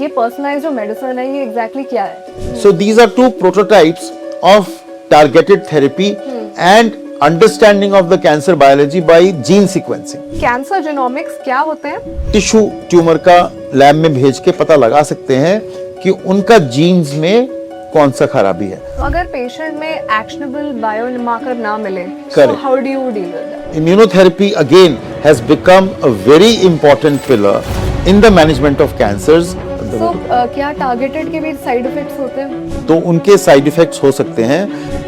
ये personalised medicine है, ये एग्जैक्टली क्या है? So these are two prototypes of targeted therapy and understanding of the cancer biology by gene sequencing. Cancer genomics क्या होते हैं? टिश्यू ट्यूमर का लैब में भेज के पता लगा सकते हैं कि उनका जीन्स में कौन सा खराबी है. तो अगर पेशेंट में एक्शनेबल बायोमार्कर ना मिले, so Correct. how do you deal with that? Immunotherapy again has become a very important pillar in the management of cancers. So क्या टारगेटेड के भी साइड इफेक्ट्स होते हैं? तो उनके साइड इफेक्ट्स हो सकते हैं.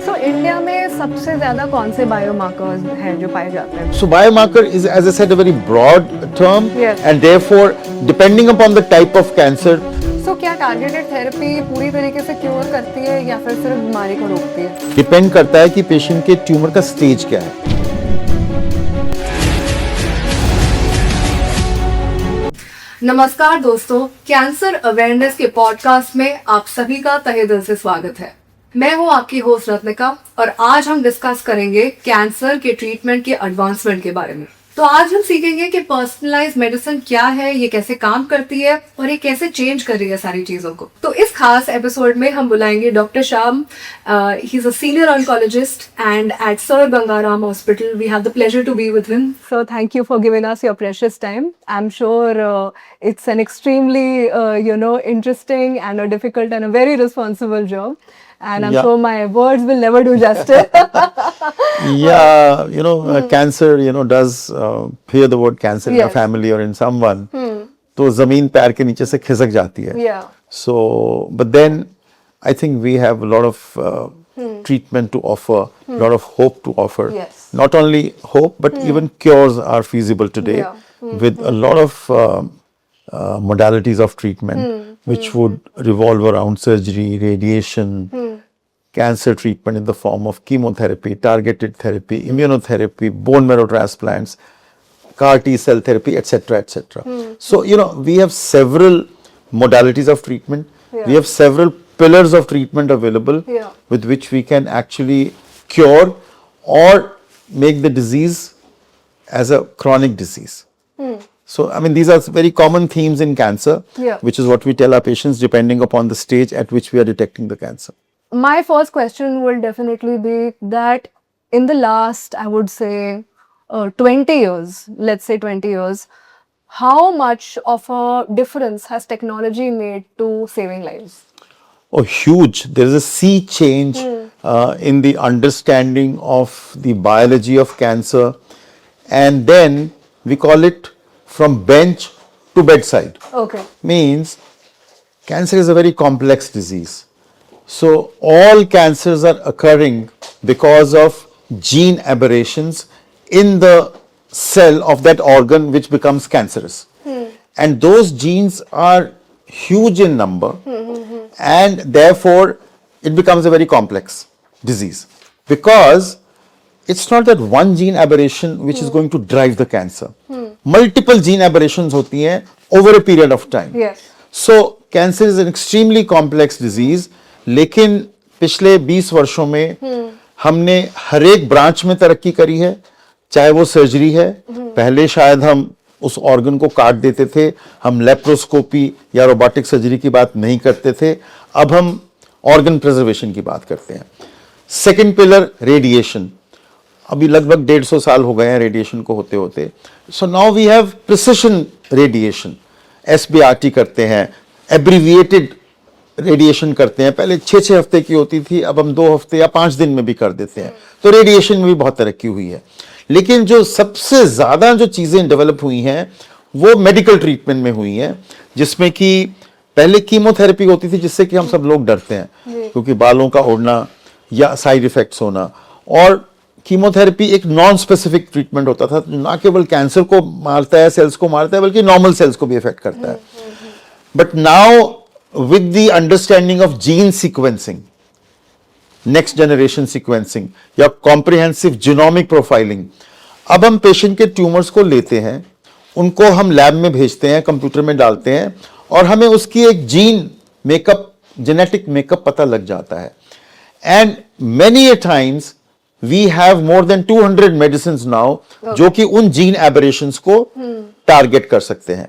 So इंडिया में सबसे ज्यादा कौन से बायोमार्कर्स हैं जो पाए जाते हैं? So biomarker is, as I said, a very broad term, Yes. and therefore depending upon the type of cancer, So क्या टारगेटेड थेरेपी पूरी तरीके से क्योर करती है या फिर सिर्फ बीमारी को रोकती है? डिपेंड करता है कि पेशेंट के ट्यूमर का स्टेज क्या है. नमस्कार दोस्तों, कैंसर अवेयरनेस के पॉडकास्ट में आप सभी का तहे दिल से स्वागत है. मैं हूं आपकी होस्ट रत्निका और आज हम डिस्कस करेंगे कैंसर के ट्रीटमेंट के एडवांसमेंट के बारे में. तो आज हम सीखेंगे कि पर्सनलाइज्ड मेडिसिन क्या है, ये कैसे काम करती है और ये कैसे चेंज कर रही है सारी चीजों को. तो इस खास एपिसोड में हम बुलाएंगे doctor Shyam. He is a senior oncologist and at sir Gangaram hospital. We have the pleasure to be with him. So thank you for giving us your precious time. I am sure it's an extremely interesting and a difficult and a very responsible job, and I'm Yeah. sure my words will never do justice. Yeah, cancer, does hear the word cancer in a Yes. family or in someone, तो जमीन पैर के नीचे से खिसक जाती है. Yeah. So, but then I think we have a lot of treatment to offer, a lot of hope to offer. Yes. Not only hope, but even cures are feasible today Yeah. with a lot of modalities of treatment, which would revolve around surgery, radiation, cancer treatment in the form of chemotherapy, targeted therapy, immunotherapy, bone marrow transplants, CAR T cell therapy, etc., etc. So, we have several modalities of treatment. Yeah. We have several pillars of treatment available Yeah. with which we can actually cure or make the disease as a chronic disease. So, I mean, these are very common themes in cancer, Yeah. which is what we tell our patients depending upon the stage at which we are detecting the cancer. My first question will definitely be that in the last, I would say, 20 years, let's say 20 years, how much of a difference has technology made to saving lives? Oh, huge. There is a sea change in the understanding of the biology of cancer. And then we call it from bench to bedside. Okay. Means cancer is a very complex disease. So all cancers are occurring because of gene aberrations in the cell of that organ which becomes cancerous. And those genes are huge in number, and therefore it becomes a very complex disease, because it's not that one gene aberration which is going to drive the cancer. Multiple gene aberrations होती हैं over a period of time. Yes. So cancer is an extremely complex disease. लेकिन पिछले 20 वर्षों में हमने हर एक branch में तरक्की करी है. चाहे वो सर्जरी है, पहले शायद हम उस ऑर्गन को काट देते थे, हम लेप्रोस्कोपी या रोबोटिक सर्जरी की बात नहीं करते थे. अब हम ऑर्गन प्रिजर्वेशन की बात करते हैं. Second pillar radiation. अभी लगभग 150 साल हो गए हैं रेडिएशन को होते होते. So now we have precision radiation. SBRT करते हैं, एब्रीविएटेड रेडिएशन करते हैं. पहले 6-6 हफ्ते की होती थी, अब हम 2 हफ्ते या 5 दिन में भी कर देते हैं. तो रेडिएशन में भी बहुत तरक्की हुई है. लेकिन जो सबसे ज्यादा जो चीजें डेवलप हुई हैं वो मेडिकल ट्रीटमेंट में हुई हैं, जिसमें कि पहले कीमोथेरेपी होती थी जिससे कि हम सब लोग डरते हैं, क्योंकि बालों का उड़ना या साइड इफेक्ट्स होना. और कीमोथेरेपी एक नॉन स्पेसिफिक ट्रीटमेंट होता था, ना केवल कैंसर को मारता है, सेल्स को मारता है, बल्कि नॉर्मल सेल्स को भी इफेक्ट करता है. But now with the understanding of gene sequencing, next generation sequencing या कॉम्प्रिहेंसिव जीनोमिक प्रोफाइलिंग, अब हम पेशेंट के ट्यूमर्स को लेते हैं, उनको हम लैब में भेजते हैं, कंप्यूटर में डालते हैं, और हमें उसकी एक जीन मेकअप, जेनेटिक मेकअप पता लग जाता है. And many A times we have more than 200 medicines now जो कि उन जीन एबरेशंस को टारगेट कर सकते हैं.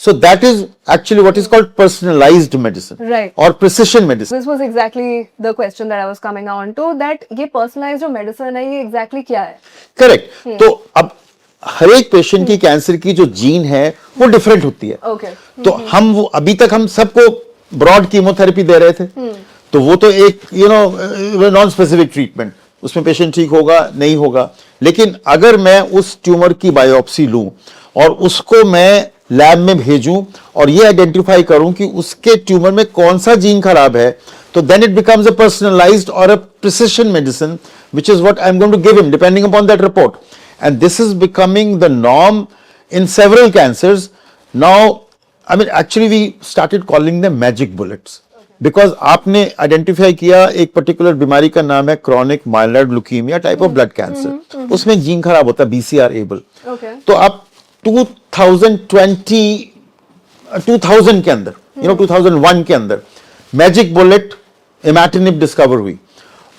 So that is actually what is called personalized medicine, Right. or precision medicine. This was exactly the question that I was coming on to, that ये personalized जो medicine है ये exactly क्या है? करेक्ट। तो अब हर एक पेशेंट की कैंसर की जो जीन है वो डिफरेंट होती है। Okay. तो हम वो अभी तक हम सबको ब्रॉड कीमोथेरेपी दे रहे थे, तो वो तो एक नॉन स्पेसिफिक ट्रीटमेंट, उसमें पेशेंट ठीक होगा नहीं होगा। लेकिन अगर मैं उस ट्यूमर की बायोप्सी लूं और उसको मैं लैब में भेजूं और ये आइडेंटिफाई करूं कि उसके ट्यूमर में कौन सा जीन खराब है, तो then it becomes a personalised और a precision medicine which is what I'm going to give him depending upon that report. And this is becoming the norm in several cancers. Now, I mean, actually we started calling them magic bullets. Because आपने identify किया एक particular बीमारी का नाम है chronic myeloid leukaemia type of blood cancer, उसमें gene खराब होता है BCR एबल। तो आप 2000 के अंदर 2001 के अंदर मैजिक बुलेट इमैटिनिब डिस्कवर हुई।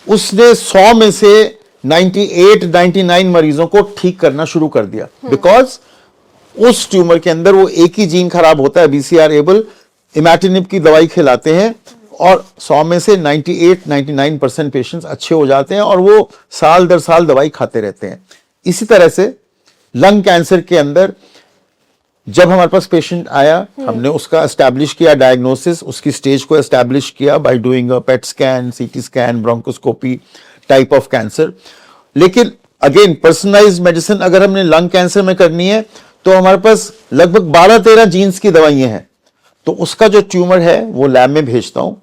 उसने 100 में से 98-99 मरीजों को ठीक करना शुरू कर दिया, बिकॉज उस ट्यूमर के अंदर वो एक ही जीन खराब होता है BCR एबल, इमैटिनिब की दवाई खिलाते हैं और 100 में से 98-99% पेशेंट्स अच्छे हो जाते हैं और वो साल दर साल दवाई खाते रहते हैं। इसी तरह से लंग कैंसर के अंदर जब हमारे पास पेशेंट आया, हमने उसका एस्टैब्लिश किया डायग्नोसिस, उसकी स्टेज को एस्टैब्लिश किया by doing a PET scan, CT scan, bronchoscopy type of cancer. लेकिन अगेन पर्सनलाइज्ड मेडिसिन अगर हमने लंग कैंसर में करनी है तो हमारे पास लगभग 12-13 जीन्स की दवाइयां हैं। तो उसका जो ट्यूमर है वो लैब में भेजता हूं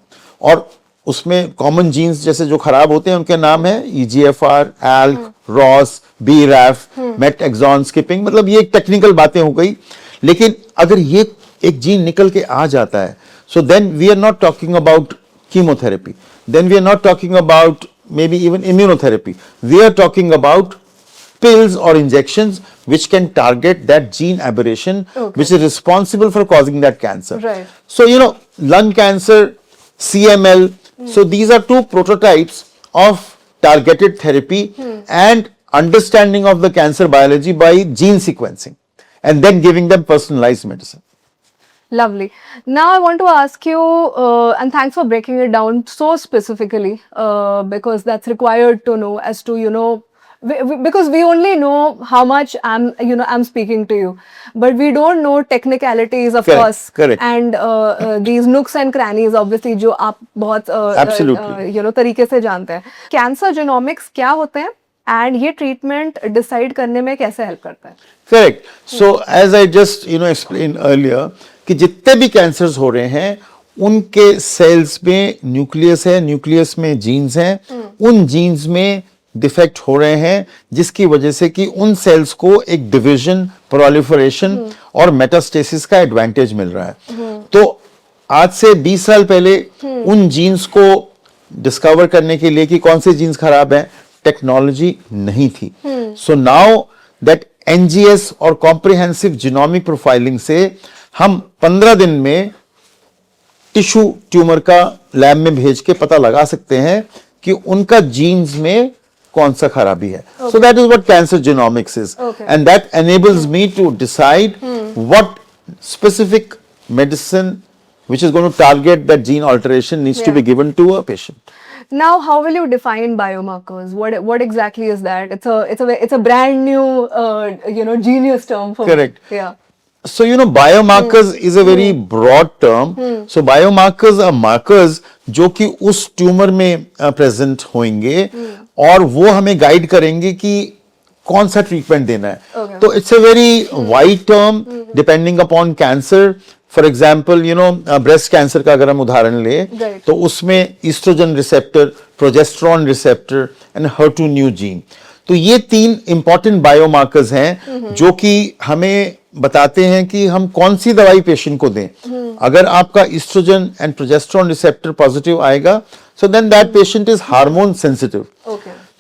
और उसमें कॉमन जीन्स जैसे जो खराब होते हैं उनके नाम है EGFR, ALK, ROS, BRAF, MET exon skipping, मतलब ये टेक्निकल बातें हो गई। लेकिन अगर ये एक जीन निकल के आ जाता है, so then we are not talking about chemotherapy, then we are not talking about maybe even immunotherapy, we are talking about pills or injections which can target that gene aberration, which is responsible for causing that cancer. Right. So lung cancer, CML, so these are two prototypes of targeted therapy and understanding of the cancer biology by gene sequencing and then giving them personalized medicine. Lovely. Now I want to ask you, and thanks for breaking it down so specifically, because that's required to know as to, because we only know how much I'm speaking to you, but we don't know technicalities, of Correct, course. correct. And these nooks and crannies, obviously, जो आप बहुत Absolutely. तरीके से जानते हैं। Cancer genomics क्या होते हैं एंड ये ट्रीटमेंट डिसाइड करने में कैसे हेल्प करता है? Correct. So as I just explained earlier कि जितने भी कैंसर्स हो रहे हैं उनके सेल्स में न्यूक्लियस है, न्यूक्लियस में जीन्स हैं, उन जीन्स में डिफेक्ट हो रहे हैं जिसकी वजह से कि उन सेल्स को एक डिवीजन, प्रोलिफरेशन और मेटास्टेसिस का एडवांटेज मिल रहा है। तो आज से 20 साल पहले उन जीन्स को डिस्कवर करने के लिए कि कौन से जीन्स खराब हैं, टेक्नोलॉजी नहीं थी। सो नाउ दैट NGS और कॉम्प्रिहेंसिव जीनोमिक प्रोफाइलिंग से हम 15 दिन में टिश्यू ट्यूमर का लैब में भेज के पता लगा सकते हैं कि उनका जीन्स में कौन सा खराबी है। So that is what cancer genomics is, and that enables me to decide what specific medicine which is going to target that gene alteration needs to be given to a patient. Now, how will you define biomarkers? What exactly is that? It's a brand new genius term for Correct. me. Yeah. So biomarkers is a very broad term. So biomarkers are markers जो कि उस tumour में present होंगे और वो हमें guide करेंगे कि कौन सा ट्रीटमेंट देना है। तो it's a very wide term depending upon cancer. For example breast cancer का अगर हम उदाहरण ले तो उसमें oestrogen receptor, progesterone receptor and HER2 neu gene, तो ये 3 इंपॉर्टेंट बायोमार्कर्स हैं जो कि हमें बताते हैं कि हम कौन सी दवाई पेशेंट को दें। अगर आपका oestrogen and progesterone receptor positive आएगा, so then that patient is hormone sensitive.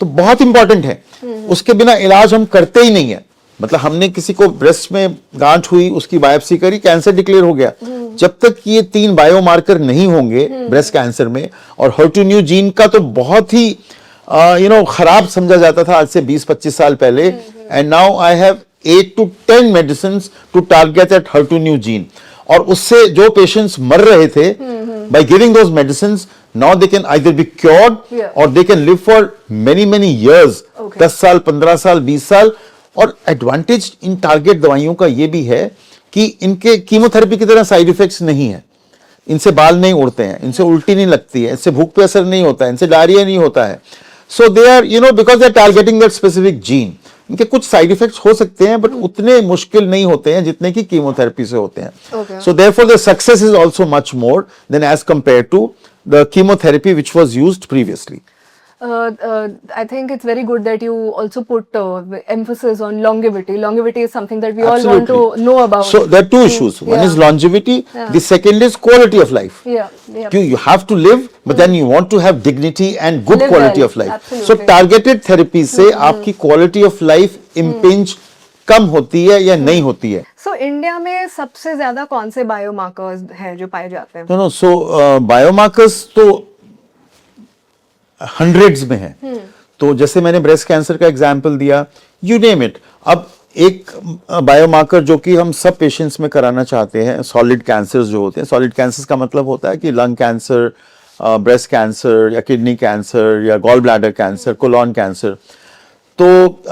तो बहुत इंपॉर्टेंट है, उसके बिना इलाज हम करते ही नहीं है। मतलब हमने किसी को ब्रेस्ट में गांठ हुई, उसकी बायोप्सी करी, कैंसर डिक्लेयर हो गया, जब तक ये 3 बायोमार्कर नहीं होंगे ब्रेस्ट कैंसर में, और HER2 न्यू जीन का तो बहुत ही खराब समझा जाता था आज से 20-25 साल पहले, and now I have 8 to 10 medicines to target that HER2 new gene. और उससे जो पेशेंट्स मर रहे थे, by giving those medicines, now they can either be cured or they can live for many years. 10 साल, 15 साल, 20 साल. और एडवांटेज इन टारगेट दवाइयों का ये भी है कि इनके कीमोथेरेपी की तरह साइड इफेक्ट्स नहीं है. इनसे बाल नहीं उड़ते हैं, इनसे उल्टी नहीं लगती है, इनसे भूख पे असर नहीं होता है, इनसे डायरिया नहीं होता है. So they are because they are targeting that specific gene. इनके कुछ साइड इफेक्ट्स हो सकते हैं बट उतने मुश्किल नहीं होते हैं जितने कि कीमोथेरेपी से होते हैं. So therefore the success is also much more than as compare to the chemotherapy which was used previously. I think it's very good that you also put emphasis on longevity. Longevity is something that we all want to know about. So there are two issues. One is longevity. The second is quality of life. You have to live, but then you want to have dignity and good Live quality well. of life. Absolutely. So targeted therapy से आपकी quality of life impinge कम होती है या नहीं होती है. So India में सबसे ज्यादा कौन से बायोमार्कर्स हैं जो पाए जाते हैं? No, so biomarkers तो हंड्रेड्स में है. तो जैसे मैंने ब्रेस्ट कैंसर का एग्जांपल दिया, यू नेम इट. अब एक बायोमार्कर जो कि हम सब पेशेंट्स में कराना चाहते हैं, सॉलिड कैंसर्स जो होते हैं. सॉलिड कैंसर्स का मतलब होता है कि लंग कैंसर, ब्रेस्ट कैंसर या किडनी कैंसर या gall bladder cancer, colon cancer. तो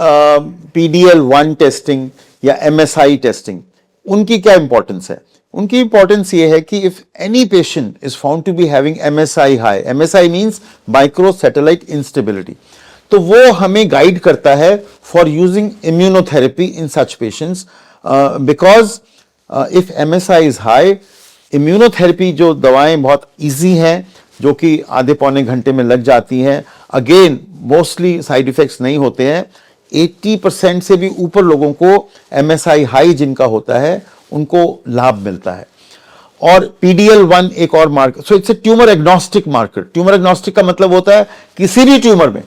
PDL1 टेस्टिंग या MSI टेस्टिंग, उनकी क्या इंपॉर्टेंस है? उनकी इंपॉर्टेंस ये है कि if any patient is found to be having MSI high, MSI means micro satellite instability, तो वो हमें गाइड करता है for using immunotherapy in such patients. Because if MSI is high, immunotherapy जो दवाएं बहुत इजी हैं, जो कि आधे पौने घंटे में लग जाती हैं, अगेन मोस्टली साइड इफेक्ट्स नहीं होते हैं. 80% से भी ऊपर लोगों को MSI हाई जिनका होता है उनको लाभ मिलता है. और PDL1 एक और marker. So it's a tumour agnostic marker. Tumour agnostic का मतलब होता है किसी भी ट्यूमर में,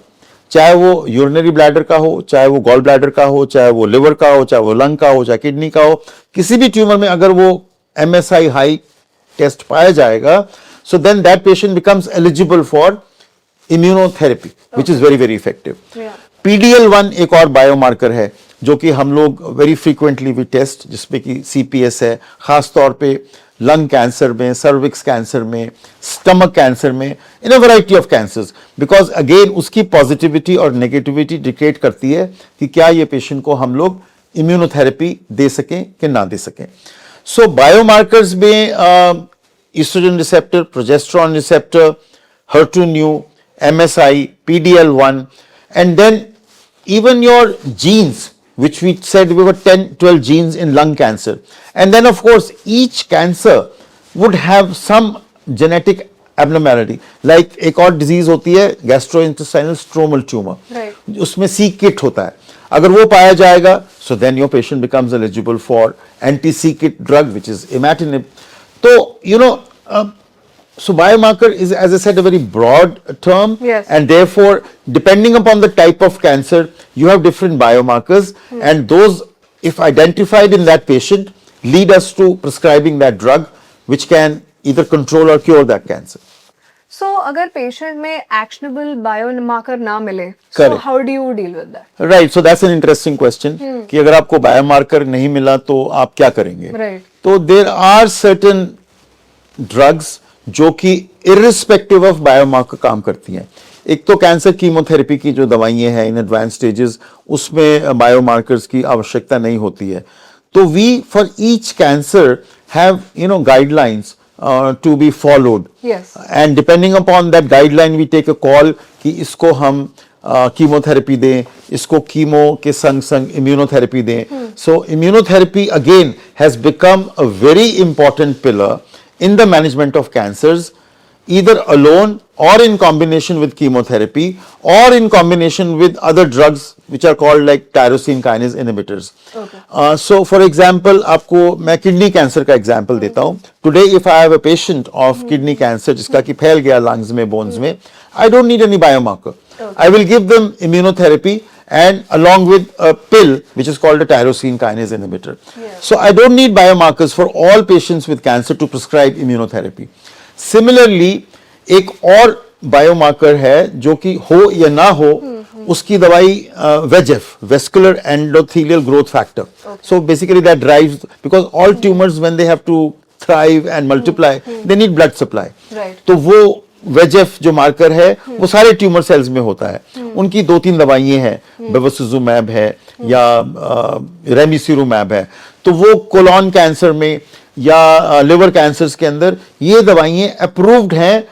चाहे वो यूरिनरी ब्लैडर का हो, चाहे वो गॉल ब्लैडर का हो, चाहे वो लिवर का हो, चाहे वो लंग का हो, चाहे किडनी का हो, किसी भी ट्यूमर में अगर वो MSI हाई टेस्ट पाया जाएगा, so then that patient becomes eligible for immunotherapy, which is very effective. PDL1 एक और बायोमार्कर है जो कि हम लोग वेरी फ्रीक्वेंटली भी टेस्ट, जिसमें कि CPS है, खास तौर पे लंग कैंसर में, सर्विक्स कैंसर में, स्टमक कैंसर में, in a variety of cancers. Because again उसकी पॉजिटिविटी और नेगेटिविटी डिक्टेट करती है कि क्या ये पेशेंट को हम लोग इम्यूनोथेरेपी दे सकें कि ना दे सकें. सो बायोमार्कर्स में estrogen receptor, progesterone receptor, HER2/neu, MSI, PDL1, and then even your genes, which we said we were 10-12 genes in lung cancer. And then of course each cancer would have some genetic abnormality. Like एक और disease होती है gastrointestinal stromal tumor. Right. उसमें C-KIT होता है. अगर वो पाया जाएगा, so then your patient becomes eligible for anti-C-KIT drug, which is imatinib. So, so biomarker is, as I said, a very broad term. Yes. And therefore, depending upon the type of cancer, you have different biomarkers. And those, if identified in that patient, lead us to prescribing that drug, which can either control or cure that cancer. So, अगर patient में actionable biomarker ना मिले, so Correct. how do you deal with that? Right. So that's an interesting question. कि अगर आपको biomarker नहीं मिला तो आप क्या करेंगे? Right. तो there are certain drugs जो कि irrespective of biomarker काम करती हैं. एक तो कैंसर कीमोथेरेपी की जो दवाइयाँ हैं इन एडवांस स्टेजेस, उसमें बायोमार्कर्स की आवश्यकता नहीं होती है. तो we for each cancer have guidelines to be followed. Yes. And depending upon that guideline, we take a call कि इसको हम कीमोथेरेपी दें, इसको कीमो के संग संग इम्यूनोथेरेपी दें. So immunotherapy again has become a very important pillar in the management of cancers, either alone or in combination with chemotherapy or in combination with other drugs which are called like tyrosine kinase inhibitors. Okay. So for example, आपको मैं kidney cancer का example देता हूँ. Today if I have a patient of kidney cancer जिसका कि फैल गया lungs में, bones में, I don't need any biomarker. I will give them immunotherapy and along with a pill which is called a tyrosine kinase inhibitor. So I don't need biomarkers for all patients with cancer to prescribe immunotherapy. Similarly, एक और biomarker है जो कि हो या ना हो, उसकी दवाई VEGF, vascular endothelial growth factor. So basically that drives, because all tumors when they have to thrive and multiply, they need blood supply. Right. तो वो VEGF जो मार्कर है वो सारे ट्यूमर सेल्स में होता है। उनकी 2-3 दवाइयां हैं, बेवसिजुमैब है या रेमिसिरुमैब है। तो वो कोलन कैंसर में या लिवर कैंसर्स के अंदर ये दवाइयां अप्रूव्ड हैं,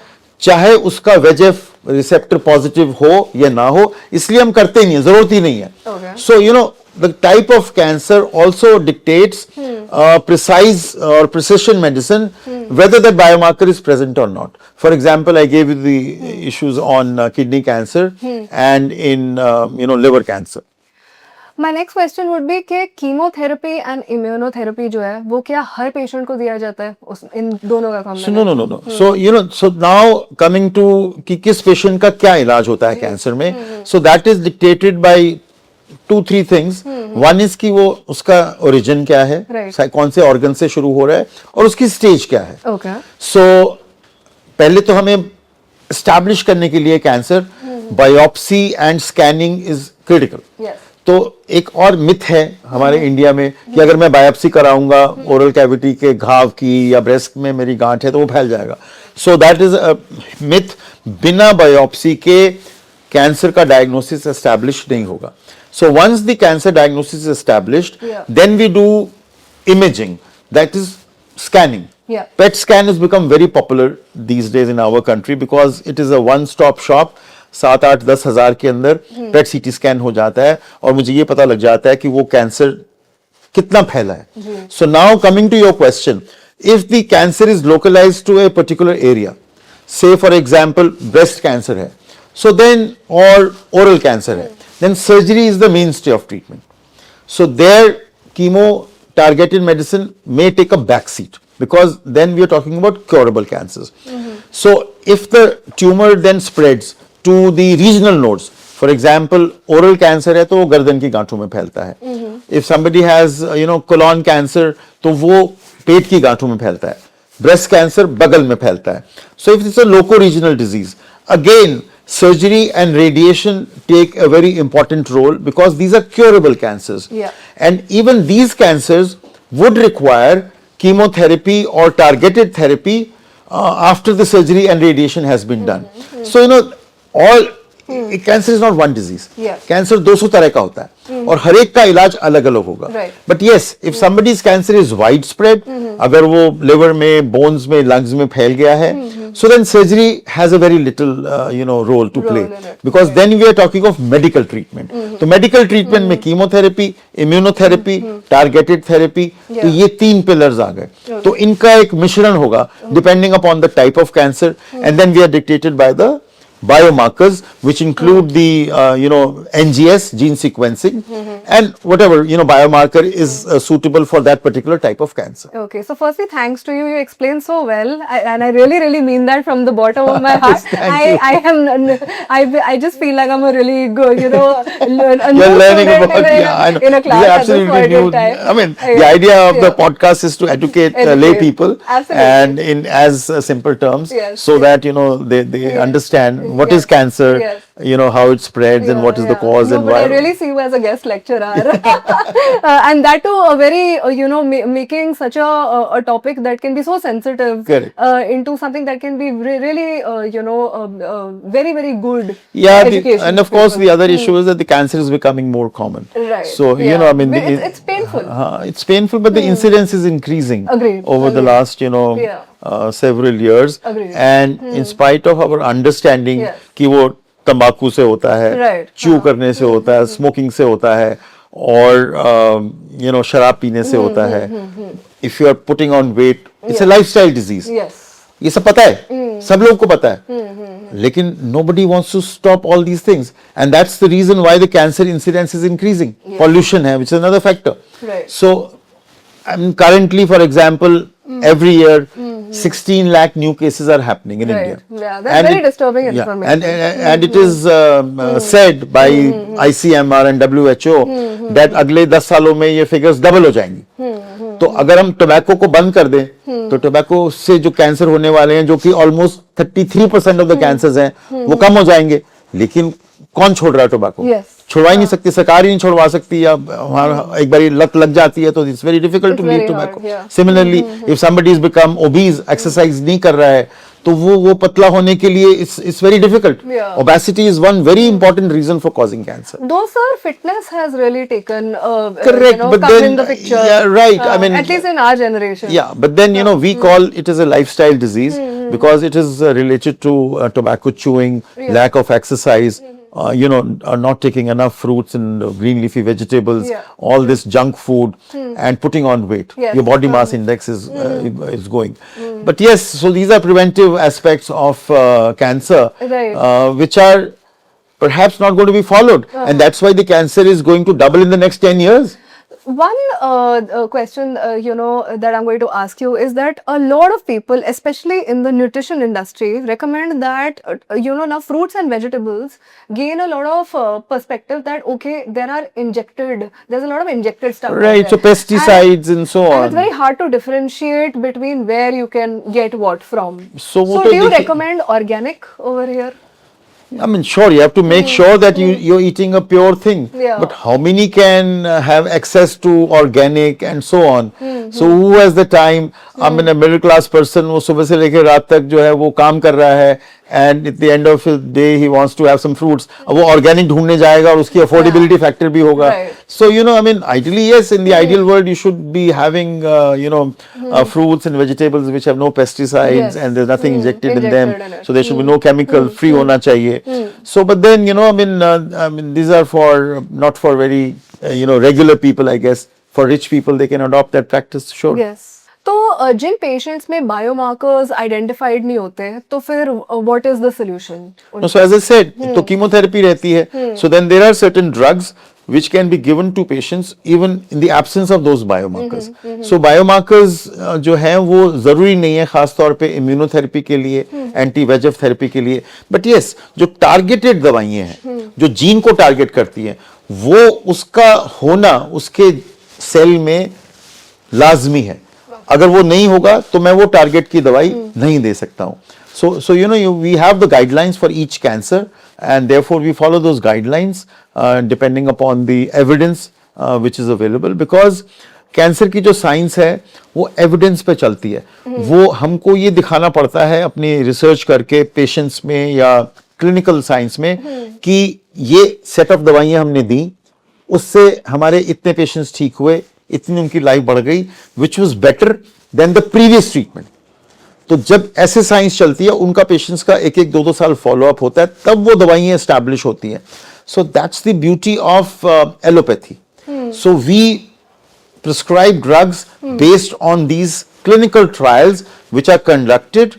चाहे उसका VEGF रिसेप्टर पॉजिटिव हो या ना हो, इसलिए हम करते ही नहीं है, जरूरत ही नहीं है। Okay. So you know the type of cancer also dictates precise or precision medicine whether that biomarker is present or not. For example, I gave you the issues on kidney cancer and in liver cancer. My next question would be कि chemotherapy and immunotherapy जो है वो क्या हर patient को दिया जाता है उस इन दोनों का So combination? no. So now coming to कि किस पेशेंट का क्या इलाज होता है कैंसर में, so that is dictated by 2-3 things. One is कि वो उसका ओरिजिन क्या है, Right. कौन से ऑर्गन से शुरू हो रहा है और उसकी स्टेज क्या है. ओके, So पहले तो हमें एस्टैब्लिश करने के लिए cancer biopsy and scanning is critical. Yes, तो एक और मिथ है हमारे इंडिया में कि अगर मैं बायोप्सी कराऊंगा ओरल कैविटी के घाव की या ब्रेस्ट में मेरी गांठ है तो वो फैल जाएगा. So that is a myth. बिना बायोप्सी के कैंसर का डायग्नोसिस एस्टैब्लिश नहीं होगा. So once the cancer diagnosis is established, then we do imaging, that is scanning. Yeah. PET scan has become very popular these days in our country because it is a one-stop shop. 7-8-10 हजार के अंदर PET CT scan हो जाता है और मुझे ये पता लग जाता है कि वो कैंसर कितना फैला है. So now coming to your question, if the cancer is localized to a particular area, say for example breast cancer है, so then or oral cancer है, then surgery is the mainstay of treatment. So there chemo targeted medicine may take a back seat because then we are talking about curable cancers. So if the tumor then spreads to the regional nodes, for example oral cancer है तो वो गर्दन की गांठों में फैलता है. If somebody has colon cancer तो वो पेट की गांठों में फैलता है. Breast cancer बगल में फैलता है. So if it's a loco-regional disease, again surgery and radiation take a very important role because these are curable cancers. Yeah. And even these cancers would require chemotherapy or targeted therapy after the surgery and radiation has been done. So all cancer is not one disease. Yeah. Cancer 200 तरह का होता है और हर एक का इलाज अलग अलग होगा. Right. But yes, if somebody's cancer is widespread, अगर वो liver में, bones में, lungs में फैल गया है, so then surgery has a very little role to play in it. because then we are talking of medical treatment. तो medical treatment में chemotherapy, immunotherapy, targeted therapy, तो ये 3 pillars आ गए. तो इनका एक मिश्रण होगा depending upon the type of cancer, and then we are dictated by the biomarkers which include the NGS, gene sequencing, and whatever biomarker is suitable for that particular type of cancer. okay. So firstly, thanks to you. You explained so well, and I really mean that from the bottom of my heart. I just feel like I'm a really good, a You're new learning student about in a class You're at this absolutely point in new. time. I mean, the idea of the Yeah. podcast is to educate lay Educate. people Absolutely. and in as simple terms, Yes, so yes. that they understand what is Yes, cancer, yes. how it spreads and what is the cause no, and but why. I really see you as a guest lecturer, and that too a very making such a topic that can be so sensitive Correct. into something that can be really very good. Yeah, education and of for course people. the other issue is that the cancer is becoming more common. Right. So Yeah. I mean, It's painful. It's painful, but the incidence is increasing Agreed. over the Agreed. last several years. Agreed. And in spite of our understanding Yes. कि वो तंबाकू से होता है, Right. Chew करने से होता है, स्मोकिंग से होता है, और शराब पीने से होता है. If you are putting on weight, it's a lifestyle disease. Yes. ये सब पता है, सब लोगों को पता है, लेकिन nobody wants to stop all these things, and that's the reason why the cancer incidence is increasing. Pollution है, which is another factor. Right. So, currently, for example, every year, 16 lakh new cases are happening in Right. India. Yeah, that's very disturbing Yeah, information. and it is said by ICMR and WHO that अगले 10 सालों में ये figures double हो जाएंगी. तो अगर हम tobacco को बंद कर दें तो टोबैको से जो कैंसर होने वाले हैं, जो कि ऑलमोस्ट 33% ऑफ द कैंसर्स हैं, वो कम हो जाएंगे. लेकिन कौन छोड़ रहा है टोबैको? Yes. छुड़वा ही नहीं सकती, सरकार ही नहीं छुड़वा सकती, या हमारा एक बार लत लग जाती है तो it's very difficult to It's leave very tobacco. hard, yeah. Similarly if somebody is become obese, exercise नहीं कर रहा है, तो वो पतला होने के लिए it's very difficult. Yeah. Obesity is one very important reason for causing cancer. Though, sir, fitness has really taken, Correct, but come then, in the picture. yeah, right, I mean, at least in our generation. Yeah, but then we call it as a lifestyle disease because it is related to tobacco chewing, lack of exercise, not taking enough fruits and green leafy vegetables, Yeah. all this junk food, and putting on weight. Yes. Your body mass index is going. But yes, so these are preventive aspects of cancer, Right. which are perhaps not going to be followed, and that's why the cancer is going to double in the next 10 years. One question, that I'm going to ask you is that a lot of people, especially in the nutrition industry, recommend that, now fruits and vegetables gain a lot of perspective that, okay, there's a lot of injected stuff. out Right, so there. pesticides and so And on. it's very hard to differentiate between where you can get what from. So वो तो do you देखिए- recommend organic over here? I mean, sure, you have to make sure that you're eating a pure thing. Yeah. But how many can have access to organic and so on? So who has the time? I mean, a middle class person, वो सुबह से लेकर रात तक जो है वो काम कर रहा है, and at the end of the day he wants to have some fruits. अब वो organic ढूंढने जाएगा और उसकी affordability factor भी होगा. Right. So I mean, ideally, yes, in the ideal world, you should be having fruits and vegetables which have no pesticides, Yes. and there's nothing injected in Injected them. in it. So there should be no chemical, free होना चाहिए. So, but then I mean, these are for not for very regular people, I guess. For rich people, they can adopt that practice. Sure. Yes. तो जिन patients में biomarkers identified नहीं होते हैं, तो फिर what is the solution? No, so as I said, तो chemotherapy रहती है. So then there are certain drugs which can be given to patients even in the absence of those biomarkers. So biomarkers जो हैं वो जरूरी नहीं है, खास तौर पे इम्यूनोथेरेपी के लिए, एंटी VEGF थेरेपी के लिए. बट यस, जो टारगेटेड दवाइयां हैं, जो जीन को टारगेट करती हैं, वो उसका होना उसके सेल में लाजमी है. अगर वो नहीं होगा तो मैं वो टारगेट की दवाई नहीं दे सकता हूं. So we have the guidelines for each cancer, and therefore we follow those guidelines depending upon the evidence which is available, because cancer की जो साइंस है वो एविडेंस पे चलती है. वो हमको ये दिखाना पड़ता है अपनी रिसर्च करके पेशेंट्स में या क्लिनिकल साइंस में कि ये सेट ऑफ दवाइयां हमने दी, उससे हमारे इतने पेशेंट्स ठीक हुए, इतनी उनकी लाइफ बढ़ गई, which was better than the previous treatment. तो जब ऐसे साइंस चलती है, उनका पेशेंट्स का 1-2 साल फॉलो अप होता है, तब वो दवाइयां एस्टैब्लिश होती हैं. So that's the beauty of allopathy. So we prescribe drugs based on these clinical trials which are conducted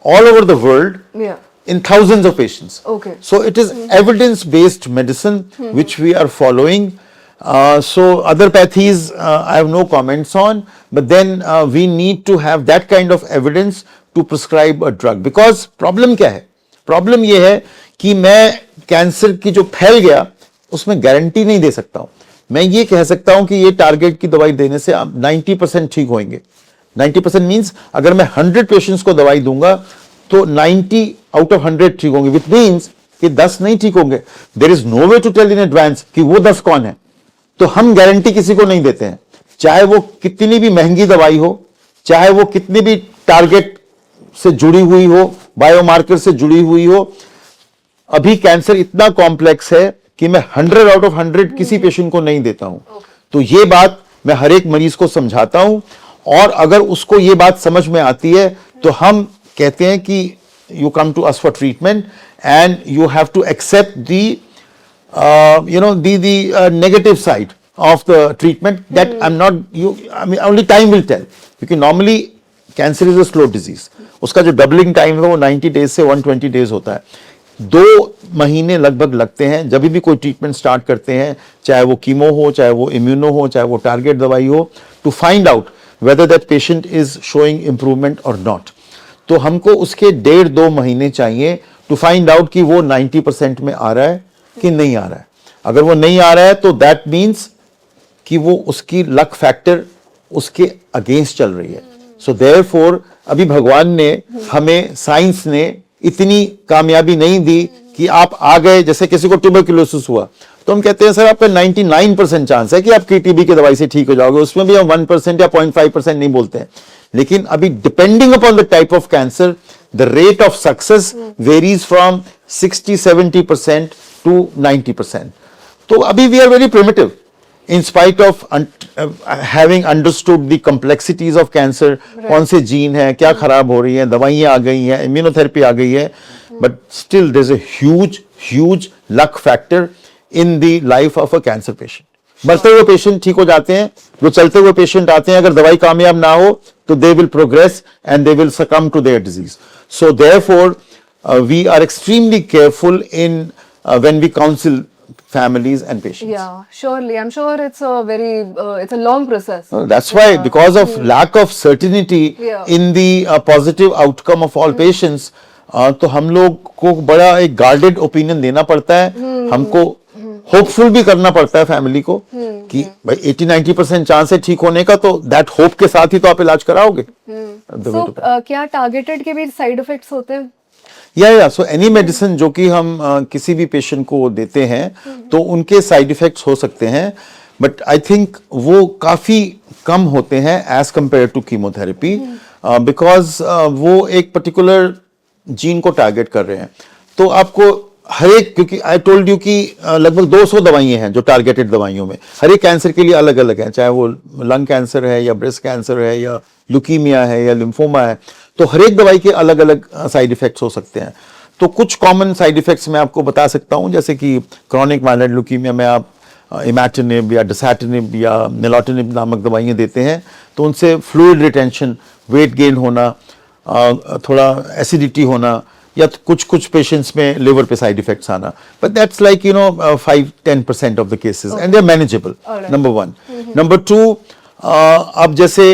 all over the world Yeah. in thousands of patients. Okay. So it is evidence based medicine which we are following. So other pathies I have no comments on, but then we need to have that kind of evidence to prescribe a drug, because problem क्या है? Problem ये है कि मैं cancer की जो फैल गया उसमें गारंटी नहीं दे सकता हूं. मैं ये कह सकता हूं कि ये टारगेट की दवाई देने से आप 90% ठीक होंगे. 90% मीन्स अगर मैं 100 पेशेंट्स को दवाई दूंगा तो 90 आउट ऑफ 100 ठीक होंगे, विच मीन्स कि 10 नहीं ठीक होंगे. There is no way to tell in advance कि वो 10 कौन है. तो हम गारंटी किसी को नहीं देते हैं, चाहे वो कितनी भी महंगी दवाई हो, चाहे वो कितनी भी टारगेट से जुड़ी हुई हो, बायोमार्कर से जुड़ी हुई हो. अभी कैंसर इतना कॉम्प्लेक्स है कि मैं 100 आउट ऑफ 100 किसी पेशेंट को नहीं देता हूं. तो ये बात मैं हर एक मरीज को समझाता हूं, और अगर उसको ये बात समझ में आती है तो हम कहते हैं कि you come to us for treatment and you have to accept the negative side of the treatment that I mean only time will tell, because normally cancer is a slow disease. उसका जो doubling time है वो 90 days से 120 days होता है. 2 महीने लगभग लगते हैं जब भी कोई ट्रीटमेंट स्टार्ट करते हैं, चाहे वो कीमो हो, चाहे वो इम्यूनो हो, चाहे वो टारगेट दवाई हो, to find out whether that patient is showing improvement और नॉट. तो हमको उसके 1.5-2 महीने चाहिए टू फाइंड आउट कि वो 90% में आ रहा है कि नहीं आ रहा है. अगर वो नहीं आ रहा है तो दैट मीन्स कि वो उसकी लक फैक्टर उसके अगेंस्ट चल रही है. सो देयरफॉर अभी भगवान ने हमें, साइंस ने इतनी कामयाबी नहीं दी कि आप आ गए, जैसे किसी को ट्यूबरक्लोसिस हुआ तो हम कहते हैं सर आपका 99% चांस है कि आपकी टीबी की दवाई से ठीक हो जाओगे, उसमें भी हम 1% या 0.5% नहीं बोलते हैं। लेकिन अभी depending upon the type of cancer the rate of success varies from 60-70% to 90%. तो अभी we are very primitive in spite of having understood the complexities of cancer, कौन से जीन है, क्या खराब हो रही है, दवाइयाँ आ गई हैं, इम्यूनोथेरेपी आ गई है, but still there's a huge luck factor in the life of a cancer patient. मरते हुए पेशेंट ठीक हो जाते हैं, जो चलते हुए पेशेंट आते हैं, अगर दवाई कामयाब ना हो तो they will progress and they will succumb to their disease. So therefore we are extremely careful in when we counsel families and patients. Yeah, surely. I'm sure it's a very, it's a long process. That's why, because of lack of certainty Yeah. in the positive outcome of all patients, तो हम लोग को बड़ा एक guarded opinion देना पड़ता है, हमको hopeful भी करना पड़ता है फैमिली को कि भाई 80-90% चांस है ठीक होने का, तो that hope के साथ ही तो आप इलाज कराओगे. So, क्या टारगेटेड के भी साइड इफेक्ट्स होते हैं? या सो एनी मेडिसिन जो कि हम किसी भी पेशेंट को देते हैं तो उनके साइड इफेक्ट्स हो सकते हैं, बट आई थिंक वो काफी कम होते हैं as compare to chemotherapy, because वो एक पर्टिकुलर जीन को टारगेट कर रहे हैं. तो आपको हर एक, क्योंकि आई टोल्ड यू कि लगभग 200 दवाइयां हैं जो टारगेटेड दवाइयों में, हर एक कैंसर के लिए अलग अलग है, चाहे वो लंग कैंसर है या ब्रेस्ट कैंसर है या ल्यूकीमिया है या लिम्फोमा है, तो हर एक दवाई के अलग अलग साइड इफेक्ट्स हो सकते हैं. तो कुछ कॉमन साइड इफेक्ट्स मैं आपको बता सकता हूं, जैसे कि क्रॉनिक माइलॉइड ल्यूकीमिया में आप इमैटिनिब या डिसैटिनिब या निलोटिनिब नामक दवाइयां देते हैं तो उनसे फ्लूइड रिटेंशन, वेट गेन होना, थोड़ा एसिडिटी होना, या कुछ पेशेंट्स में लिवर पे साइड इफेक्ट्स आना, but that's like 5-10% of the cases and they are manageable. Number 1. Number 2, अब जैसे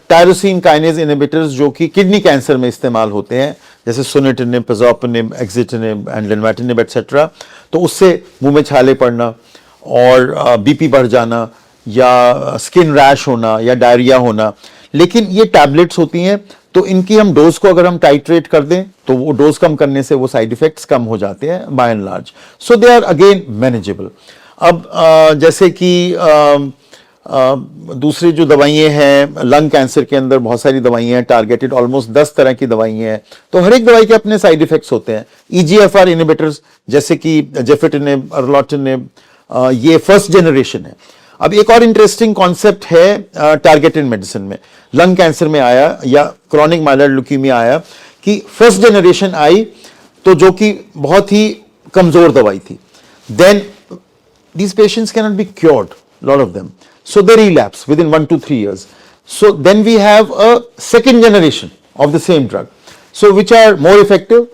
टायरोसिन काइनेज इनहिबिटर्स जो कि किडनी कैंसर में इस्तेमाल होते हैं, जैसे सुनिटिनिब, पाज़ोपिनिब, एक्सिटिनिब एंड लेनवैटिनिब एटसेट्रा, तो उससे मुंह में छाले पड़ना और बीपी बढ़ जाना या स्किन रैश होना या डायरिया होना. लेकिन ये टैबलेट्स होती हैं तो इनकी हम डोज को अगर हम टाइट्रेट कर दें तो वो डोज कम करने से वो साइड इफेक्ट्स कम हो जाते हैं by and large. So they are again manageable. अब जैसे कि दूसरी जो दवाइयाँ हैं, लंग कैंसर के अंदर बहुत सारी दवाइयाँ हैं टारगेटेड, ऑलमोस्ट 10 तरह की दवाइयाँ हैं, तो हर एक दवाई के अपने साइड इफेक्ट्स होते हैं. EGFR इनहिबिटर्स जैसे कि जेफिटिनिब, अर्लोटिनिब, ये फर्स्ट जनरेशन है. अब एक और इंटरेस्टिंग कॉन्सेप्ट है टारगेटेड मेडिसिन में, लंग कैंसर में आया या क्रॉनिक माइलॉइड ल्यूकीमिया आया कि फर्स्ट जनरेशन आई तो जो कि बहुत ही कमजोर दवाई थी. Then these patients cannot be cured, lot of them, so they relapse within 1 to 3 years. So then we have a second generation of the same drug, so which are more effective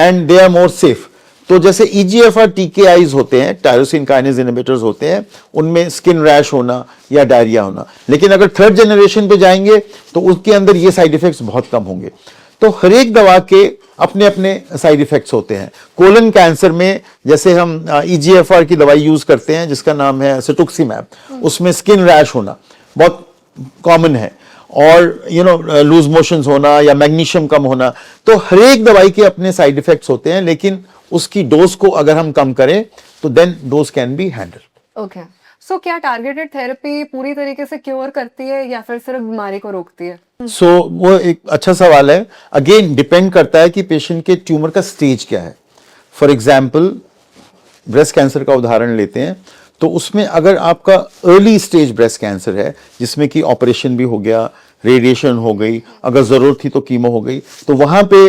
and they are more safe. तो जैसे EGFR TKIs होते हैं, tyrosine kinase inhibitors होते हैं, उनमें skin rash होना या diarrhoea होना, लेकिन अगर थर्ड जनरेशन पे जाएंगे तो उसके अंदर ये साइड इफेक्ट्स बहुत कम होंगे. तो हर एक दवा के अपने अपने साइड इफेक्ट्स होते हैं. कोलन कैंसर में जैसे हम EGFR की दवाई यूज करते हैं जिसका नाम है सेटुक्सीमैब, उसमें स्किन रैश होना बहुत कॉमन है और लूज मोशंस होना या मैग्नीशियम कम होना. तो हर एक दवाई के अपने साइड इफेक्ट्स होते हैं, लेकिन उसकी डोज को अगर हम कम करें तो then dose can be handle. Okay, so क्या टारगेटेड थेरेपी पूरी तरीके से क्योर करती है या फिर सिर्फ बीमारी को रोकती है? सो वो एक अच्छा सवाल है. अगेन डिपेंड करता है कि पेशेंट के ट्यूमर का स्टेज क्या है. फॉर एग्जाम्पल ब्रेस्ट कैंसर का उदाहरण लेते हैं, तो उसमें अगर आपका अर्ली स्टेज ब्रेस्ट कैंसर है जिसमें कि ऑपरेशन भी हो गया, रेडिएशन हो गई, अगर जरूरत थी तो कीमो हो गई, तो वहां पे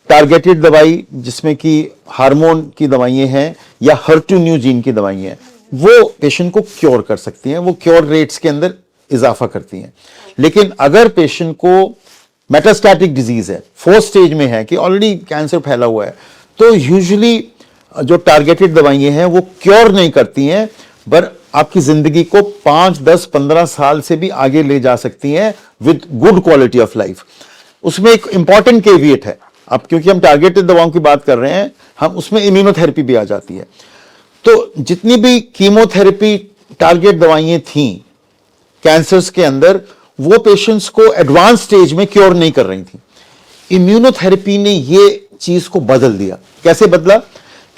टारगेटेड दवाई जिसमें कि हार्मोन की दवाइयां हैं या HER2 न्यू जीन की दवाइयां हैं, वो पेशेंट को क्योर कर सकती हैं, वो क्योर रेट्स के अंदर इजाफा करती हैं. लेकिन अगर पेशेंट को मेटास्टैटिक डिजीज है, 4th स्टेज में है कि ऑलरेडी कैंसर फैला हुआ है, तो यूजुअली जो टारगेटेड दवाइयां हैं वो क्योर नहीं करती हैं, पर आपकी जिंदगी को 5, 10, 15 साल से भी आगे ले जा सकती हैं with good quality of life. उसमें एक इंपॉर्टेंट केविएट है, अब क्योंकि हम टारगेटेड दवाओं की बात कर रहे हैं, हम उसमें इम्यूनोथेरेपी भी आ जाती है. तो जितनी भी कीमोथेरेपी टारगेट दवाइयां थी कैंसर्स के अंदर, वो पेशेंट्स को एडवांस स्टेज में क्योर नहीं कर रही थी. इम्यूनोथेरेपी ने ये चीज को बदल दिया. कैसे बदला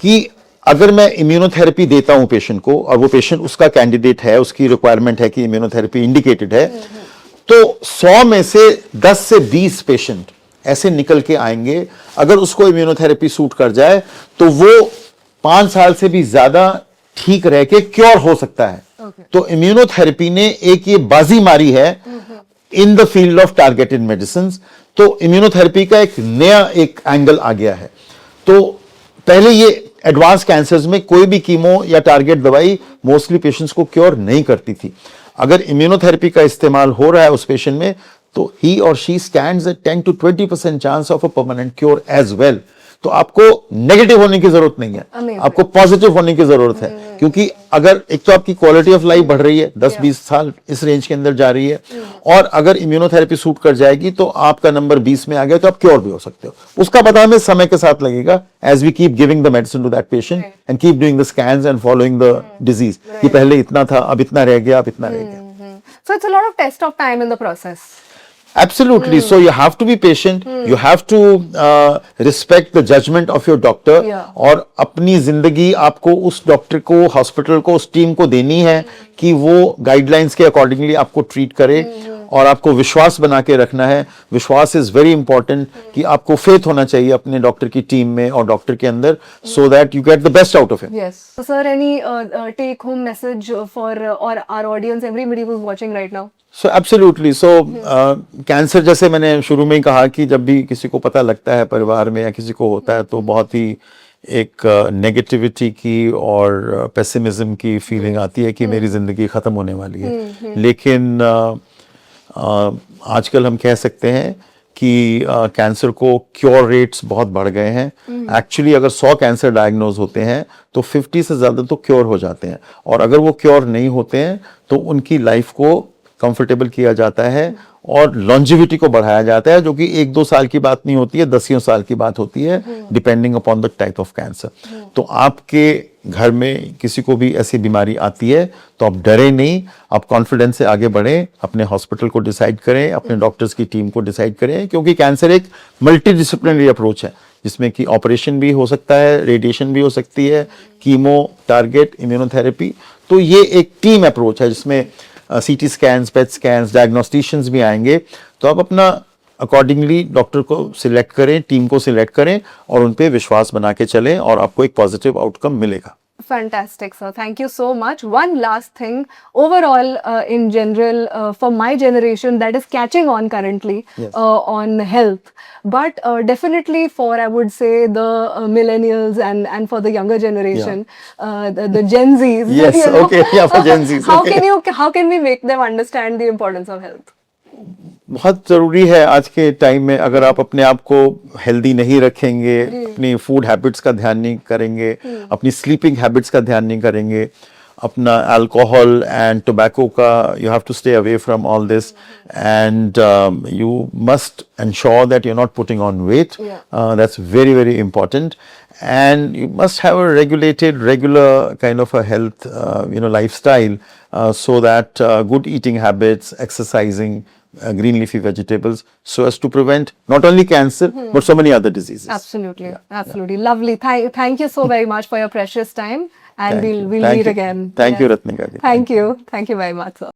कि अगर मैं इम्यूनोथेरेपी देता हूं पेशेंट को और वो पेशेंट उसका कैंडिडेट है, उसकी रिक्वायरमेंट है कि इम्यूनोथेरेपी इंडिकेटेड है, तो 100 में से 10 से 20 पेशेंट ऐसे निकल के आएंगे, अगर उसको इम्यूनोथेरेपी सूट कर जाए तो वो 5 साल से भी ज्यादा ठीक रह के क्योर हो सकता है। तो इम्यूनोथेरेपी ने एक ये बाजी मारी है in the field of targeted medicine. तो इम्यूनोथेरेपी का एक नया एक एंगल आ गया है। तो पहले ये एडवांस कैंसर्स में कोई भी कीमो या टारगेट दवाई मोस्टली पेशेंट्स को क्योर नहीं करती थी। अगर इम्यूनोथेरेपी का इस्तेमाल हो रहा है उस पेशेंट में, तो ही और she stands at 10 to 20% chance of a permanent cure as well. तो आपको नेगेटिव होने की जरूरत नहीं है, आपको पॉजिटिव होने की जरूरत है, क्योंकि अगर एक तो आपकी क्वालिटी ऑफ लाइफ बढ़ रही है, 10-20 साल इस रेंज के अंदर जा रही है, और अगर इम्यूनोथेरेपी सूट कर जाएगी तो आपका नंबर 20 में आ गया तो आप क्योर भी हो सकते हो। उसका पता हमें समय के साथ लगेगा, as we keep giving the medicine to that patient and keep doing the scans and following the disease, कि पहले इतना था, अब इतना रह गया, अब इतना रह गया। So it's a lot of test of time in the process. Absolutely. So you have to be patient. You have to respect the judgment of your doctor. Yeah. और अपनी जिंदगी आपको उस डॉक्टर को, हॉस्पिटल को, उस टीम को देनी है कि वो गाइडलाइंस के अकॉर्डिंगली आपको ट्रीट करे, और आपको विश्वास बना के रखना है। विश्वास इज वेरी इंपॉर्टेंट, कि आपको फेथ होना चाहिए अपने डॉक्टर की टीम में और डॉक्टर के अंदर, so that you get the best out of it. Yes. So, sir, any take-home message for or our audience, everybody who's watching right now? So absolutely. So cancer, जैसे मैंने शुरू में ही कहा कि जब भी किसी को पता लगता है परिवार में या किसी को होता है, तो बहुत ही एक नेगेटिविटी की और पेसिमिज्म की फीलिंग आती है कि मेरी जिंदगी खत्म होने वाली है। लेकिन आजकल हम कह सकते हैं कि कैंसर को क्योर रेट्स बहुत बढ़ गए हैं। एक्चुअली अगर 100 कैंसर डायग्नोज होते हैं तो 50 से ज़्यादा तो क्योर हो जाते हैं, और अगर वो क्योर नहीं होते हैं तो उनकी लाइफ को कंफर्टेबल किया जाता है और लॉन्जिविटी को बढ़ाया जाता है, जो कि 1-2 साल की बात नहीं होती है, 10 साल की बात होती है, depending upon the type of cancer. तो आपके घर में किसी को भी ऐसी बीमारी आती है तो आप डरे नहीं, आप कॉन्फिडेंस से आगे बढ़ें, अपने हॉस्पिटल को डिसाइड करें, अपने डॉक्टर्स की टीम को डिसाइड करें, क्योंकि कैंसर एक मल्टी डिसिप्लिनरी अप्रोच है, जिसमें कि ऑपरेशन भी हो सकता है, रेडिएशन भी हो सकती है, कीमो, टारगेट, इम्यूनोथेरेपी। तो ये एक टीम अप्रोच है, जिसमें सीटी स्कैन्स, पेट स्कैन्स, डायग्नोस्टिशियंस भी आएंगे। तो आप अपना अकॉर्डिंगली डॉक्टर को सिलेक्ट करें, टीम को सिलेक्ट करें, और उन पे विश्वास बना के चलें, और आपको एक पॉजिटिव आउटकम मिलेगा। Fantastic, sir. Thank you so much. One last thing, overall, in general, for my generation, that is catching on currently on health. But definitely for, I would say, the millennials and for the younger generation, the Gen Zs. Yes, okay, yeah, for Gen Zs. How can we make them understand the importance of health? बहुत ज़रूरी है आज के time में। अगर आप अपने आप को हेल्दी नहीं रखेंगे, अपनी फूड हैबिट्स का ध्यान नहीं करेंगे, अपनी स्लीपिंग हैबिट्स का ध्यान नहीं करेंगे, अपना अल्कोहल एंड टोबैको का, you have to stay away from all this, and you must ensure that you're not putting on weight. That's very, very important. And you must have a regular kind of a health, lifestyle, so that good eating habits, exercising, green leafy vegetables, so as to prevent not only cancer but so many other diseases. Absolutely, absolutely. Lovely. Thank you so very much for your precious time, and we'll meet again. Thank you, Ratnika. Thank you very much, sir.